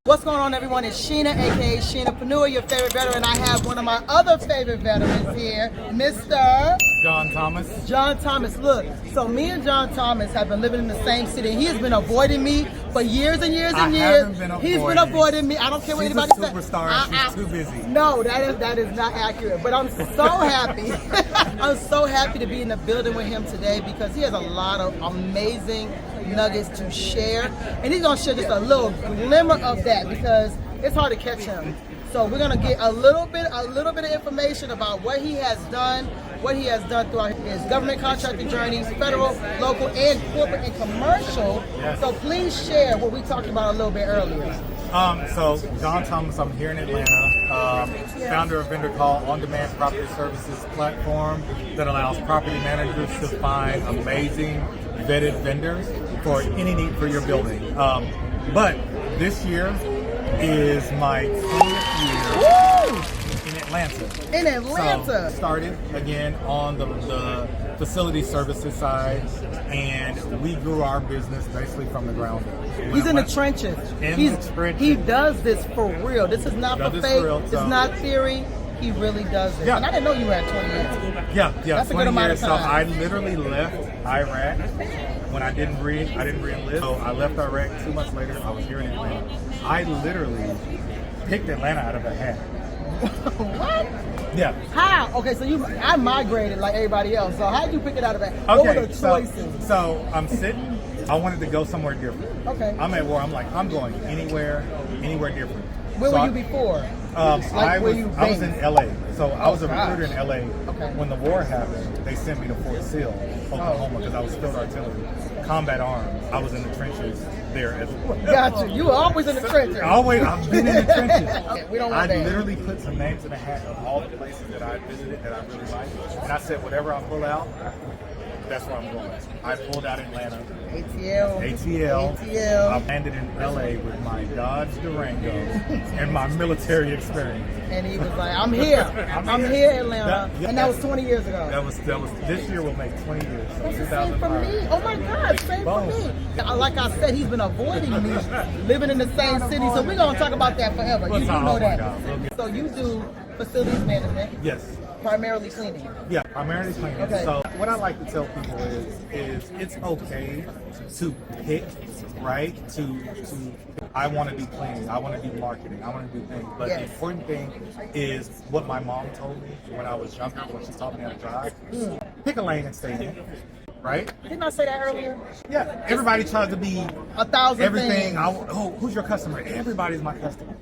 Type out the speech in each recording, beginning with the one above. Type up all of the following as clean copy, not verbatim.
What's going on, everyone? It's Sheena, aka Sheenapreneur, your favorite veteran. I have one of my other favorite veterans here, Mr. John Thomas. John Thomas. Look, so me and John Thomas have been living in the same city. He has been avoiding me for years and years and years. He's been avoiding me. I don't care what anybody says. She's a superstar. She's too busy. No, that is not accurate. But I'm so happy. I'm so happy to be in the building with him today because he has a lot of amazing nuggets to share, and he's gonna share just a little glimmer of that because it's hard to catch him. So we're gonna get a little bit of information about what he has done throughout his government contracting journeys, federal, local, and corporate and commercial. Yes. So please share what we talked about a little bit earlier. So John Thomas, I'm here in Atlanta, founder of VendorCall, on-demand property services platform that allows property managers to find amazing vetted vendors for any need for your building. But this year is my 20th year in Atlanta. In Atlanta. So started again on the facility services side, and we grew our business basically from the ground up. He's in the trenches. The trenches. He does this for real. This is not for fake. It's not theory. He really does it. Yeah. And I didn't know you were at 20 years. Yeah. That's a good amount of years. time. So I literally left Iraq when I didn't re-enlist. So I left Iraq 2 months later. I was here in Atlanta. I literally picked Atlanta out of a hat. What? Yeah. How? Okay, so I migrated like everybody else. So how did you pick it out of that? What were the choices? So I'm sitting. I wanted to go somewhere different. Okay. I'm at war. I'm like, I'm going anywhere different. Where were you before? I was in LA. So I was a recruiter in LA. Okay. When the war happened, they sent me to Fort Sill, Oklahoma, because I was field artillery, combat arms. I was in the trenches there as well. Gotcha. You were always in the trenches. I've been in the trenches. Okay, we don't want I that. literally put some names in a hat of all the places that I visited that I really liked, and I said, whatever I pull out, that's where I'm going. I pulled out Atlanta. ATL. I landed in LA with my Dodge Durango and my military experience. And he was like, I'm here. I'm here, Atlanta. And that was 20 years ago. That was this year will make 20 years. So That's the same for me. Oh my God, same for me. Like I said, he's been avoiding me, living in the same city. So we're gonna talk about that forever. You do know that. So you do facilities management. Yes. Primarily cleaning. Yeah, primarily cleaning. Okay. So what I like to tell people is it's okay to pick, right? To I want to do cleaning, I want to do marketing, I want to do things. But the important thing is what my mom told me when I was younger, when she taught me how to drive. Pick a lane and stay in. Right? Didn't I say that earlier? Yeah. Everybody tries to be 1,000 everything. things. Who's your customer? Everybody's my customer.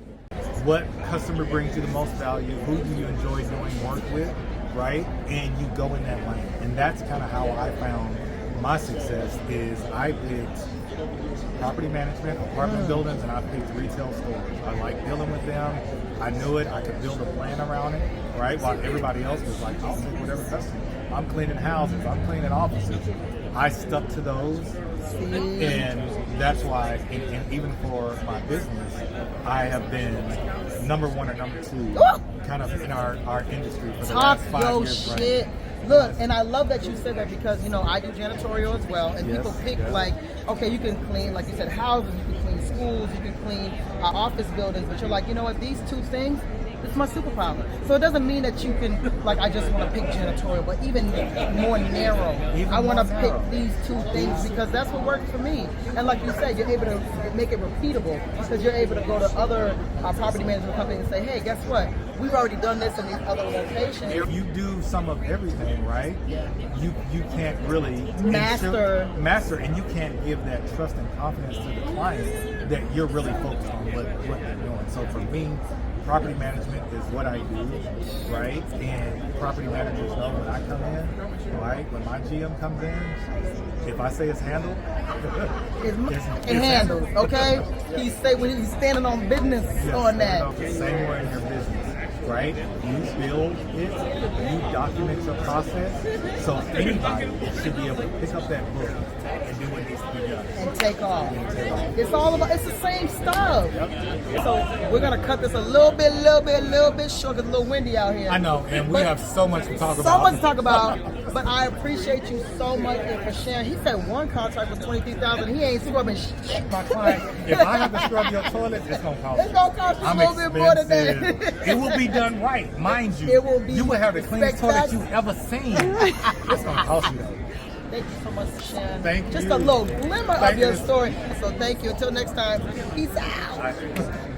What customer brings you the most value? Who do you enjoy doing work with? Right? And you go in that lane. And that's kind of how I found my success is I picked property management, apartment buildings, and I picked retail stores. I like dealing with them. I knew it. I could build a plan around it, right? While everybody else was like, I'll take whatever customer. I'm cleaning houses. I'm cleaning offices. I stuck to those. And that's why, and even for my business, I have been number one or number two kind of in our industry for the last 5 years. Talk your shit. Look, and I love that you said that because, you know, I do janitorial as well, and people pick like, okay, you can clean, like you said, houses, you can clean schools, you can clean office buildings, but you're like, you know what, these two things, it's my superpower. So it doesn't mean that you can, like, I just want to pick janitorial, but even more narrow. I want to pick these two things because that's what works for me. And like you said, you're able to make it repeatable because you're able to go to other property management companies and say, hey, guess what? We've already done this in these other locations. If you do some of everything, right? You can't really master, and you can't give that trust and confidence to the client that you're really focused on what they're doing. So for me, property management is what I do, right? And property managers know when I come in, right? When my GM comes in, if I say it's handled, it's handled, okay? When he's standing on business on that. Same way in your business, right? You build it, you document your process, so anybody should be able to pick up that book and do what needs to be done. And take off. It's all about, it's the same stuff. So we're gonna cut this a little bit short because it's a little windy out here. I know, and we have so much to talk about. So much to talk about. But I appreciate you so much and for sharing. He said one contract was $23,000. He ain't scrubbing shit. My client, if I have to scrub your toilet, it's gonna cost. It's gonna cost you a little bit more than that. It will be done right, mind you. It will be. You will have the cleanest toilet you've ever seen. It's gonna cost you though. Thank you so much for sharing. Thank you. Just a little glimmer of your story. So thank you. Until next time. Peace out.